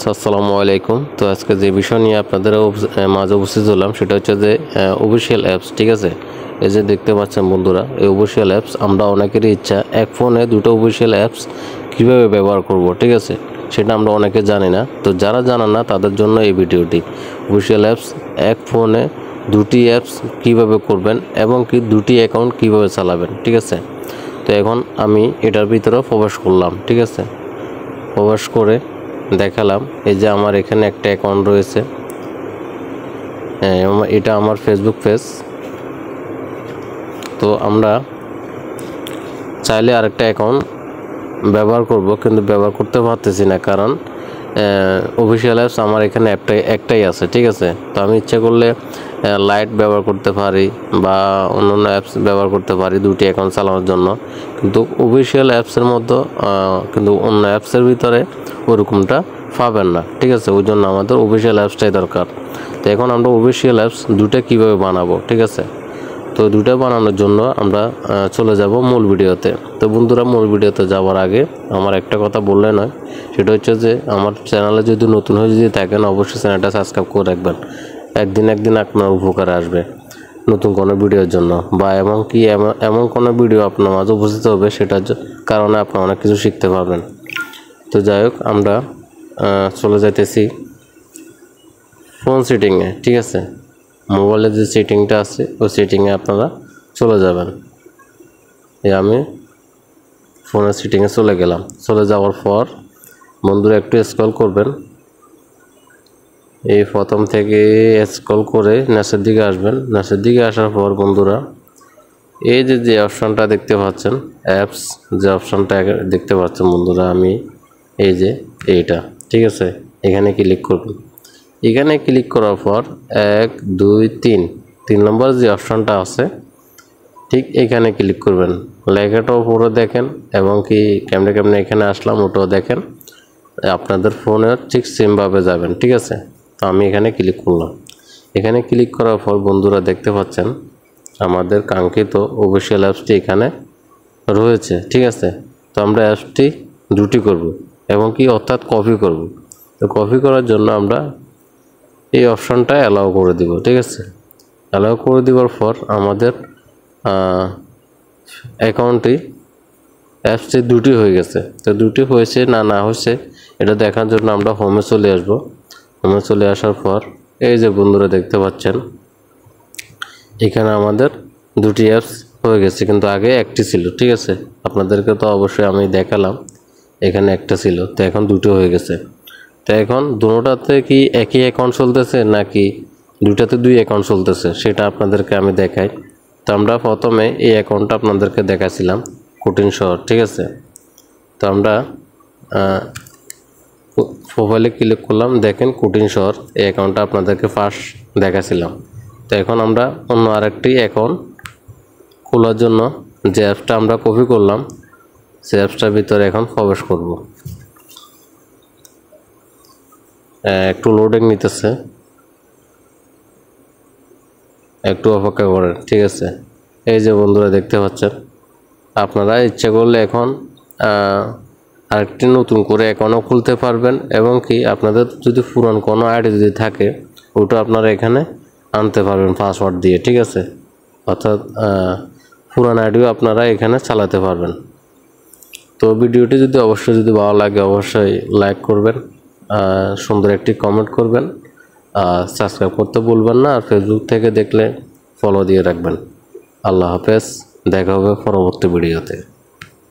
Viewers আসসালামু আলাইকুম। তো আজকে যে বিষয় নিয়ে আপনাদের মাঝে উপস্থিত হলাম সেটা হচ্ছে যে অফিশিয়াল অ্যাপস। ঠিক আছে, এই যে দেখতে পাচ্ছেন বন্ধুরা, এই অফিশিয়াল অ্যাপস আমরা অনেকেরই ইচ্ছা এক ফোনে দুটো অফিশিয়াল অ্যাপস কীভাবে ব্যবহার করব। ঠিক আছে, সেটা আমরা অনেকে জানি না। তো যারা জানেন না তাদের জন্য এই ভিডিওটি। অফিশিয়াল অ্যাপস এক ফোনে দুটি অ্যাপস কীভাবে করবেন এবং কি দুটি অ্যাকাউন্ট কীভাবে চালাবেন। ঠিক আছে, তো এখন আমি এটার ভিতরে প্রবেশ করলাম। ঠিক আছে, প্রবেশ করে দেখালাম এই যে আমার এখানে একটা অ্যাকাউন্ট রয়েছে, এটা আমার ফেসবুক পেজ। তো আমরা চাইলে আরেকটা অ্যাকাউন্ট ব্যবহার করব, কিন্তু ব্যবহার করতে পারতেছি না, কারণ অফিশিয়াল অ্যাপস আমার এখানে একটাই আছে। ঠিক আছে, তো আমি ইচ্ছা করলে লাইট ব্যবহার করতে পারি বা অন্যান্য অ্যাপস ব্যবহার করতে পারি দুটি অ্যাকাউন্ট চালানোর জন্য, কিন্তু অফিশিয়াল অ্যাপসের মতো কিন্তু অন্য অ্যাপসের ভিতরে ওরকমটা পাবেন না। ঠিক আছে, ওই জন্য আমাদের অফিশিয়াল অ্যাপসটাই দরকার। তো এখন আমরা অফিশিয়াল অ্যাপস দুটো কীভাবে বানাবো। ঠিক আছে, তো দুটো বানানোর জন্য আমরা চলে যাব মূল ভিডিওতে। তো বন্ধুরা, মূল ভিডিওতে যাওয়ার আগে আমার একটা কথা বললে নয়, সেটা হচ্ছে যে আমার চ্যানেলে যদি নতুন হয়ে যদি থাকেন অবশ্যই চ্যানেলটা সাবস্ক্রাইব করে রাখবেন। একদিন আপনার উপকারে আসবে নতুন কোনো ভিডিওর জন্য, বা এমন কোনো ভিডিও আপনার মাঝে উপস্থিত হবে সেটার কারণে আপনি অনেক কিছু শিখতে পারবেন। তো যাই হোক, আমরা চলে যাইতেছি ফোন সেটিংয়ে। ঠিক আছে, মোবাইলের যে সেটিংটা আছে ওই সেটিংয়ে আপনারা চলে যাবেন। আমি ফোনের সেটিংয়ে চলে গেলাম। চলে যাওয়ার পর বন্ধুরা একটু স্ক্রল করবেন, এই প্রথম থেকে স্ক্রল করে নিচের দিকে আসবেন। নিচের দিকে আসার পর বন্ধুরা এই যে অপশানটা দেখতে পাচ্ছেন, অ্যাপস যে অপশানটা দেখতে পাচ্ছেন বন্ধুরা, আমি এই যে এইটা, ঠিক আছে, এখানে ক্লিক করবেন। এখানে ক্লিক করার পর 1 2 3 নম্বর যে অপশানটা আছে ঠিক এখানে ক্লিক করবেন। লেখাটা উপরে দেখেন এবং কি কেমনে এখানে আসলাম ওটাও দেখেন, আপনাদের ফোনের ঠিক সেমভাবে যাবেন। ঠিক আছে, তো আমি এখানে ক্লিক করলাম। এখানে ক্লিক করার পর বন্ধুরা দেখতে পাচ্ছেন আমাদের কাঙ্ক্ষিত অফিশিয়াল অ্যাপসটি এখানে রয়েছে। ঠিক আছে, তো আমরা অ্যাপসটি দুটি করব এবং কি অর্থাৎ কপি করব। তো কপি করার জন্য আমরা এই অপশানটা অ্যালাউ করে দিব। ঠিক আছে, অ্যালাউ করে দেওয়ার পর আমাদের অ্যাকাউন্টটি অ্যাপসটি দুটি হয়ে গেছে। তো দুটি হয়েছে না হয়েছে এটা দেখার জন্য আমরা হোমে চলে আসব। হোমে চলে আসার পর এই যে বন্ধুরা দেখতে পাচ্ছেন এখানে আমাদের দুটি অ্যাপস হয়ে গেছে, কিন্তু আগে একটি ছিল। ঠিক আছে, আপনাদেরকে তো অবশ্যই আমি দেখালাম এখানে একটা ছিল, তো এখন দুটো হয়ে গেছে। তো এখন দুটোটাতে কি একই অ্যাকাউন্ট চলতেছে নাকি দুটাতে দুই অ্যাকাউন্ট চলতেছে সেটা আপনাদেরকে আমি দেখাই। তো আমরা প্রথমে এই অ্যাকাউন্টটা আপনাদেরকে দেখাছিলাম কঠিন শহর। ঠিক আছে, তো আমরা প্রোফাইলে ক্লিক করলাম, দেখেন কঠিন শহর এই অ্যাকাউন্টটা আপনাদেরকে ফার্স্ট দেখাছিলাম। তো এখন আমরা অন্য আরেকটি অ্যাকাউন্ট খোলার জন্য যে অ্যাপসটা আমরা কপি করলাম সে অ্যাপসটার ভিতরে এখন প্রবেশ করব। একটু লোডিং নিতেছে, একটু অপেক্ষা করেন। ঠিক আছে, এই যে বন্ধুরা দেখতে পাচ্ছেন আপনারা ইচ্ছা করলে এখন আরেকটি নতুন করে অ্যাকাউন্টও খুলতে পারবেন এবং কি আপনাদের যদি পুরান কোনো আইডি যদি থাকে ওটা আপনারা এখানে আনতে পারবেন পাসওয়ার্ড দিয়ে। ঠিক আছে, অর্থাৎ পুরান আইডিও আপনারা এখানে চালাতে পারবেন। তো ভিডিওটি অবশ্যই যদি ভালো লাগে অবশ্যই লাইক করবেন, সুন্দর একটি কমেন্ট করবেন, সাবস্ক্রাইব করতে ভুলবেন না, আর ফেসবুক থেকে দেখলে ফলো দিয়ে রাখবেন। আল্লাহ হাফেজ, দেখা হবে পরবর্তী ভিডিওতে।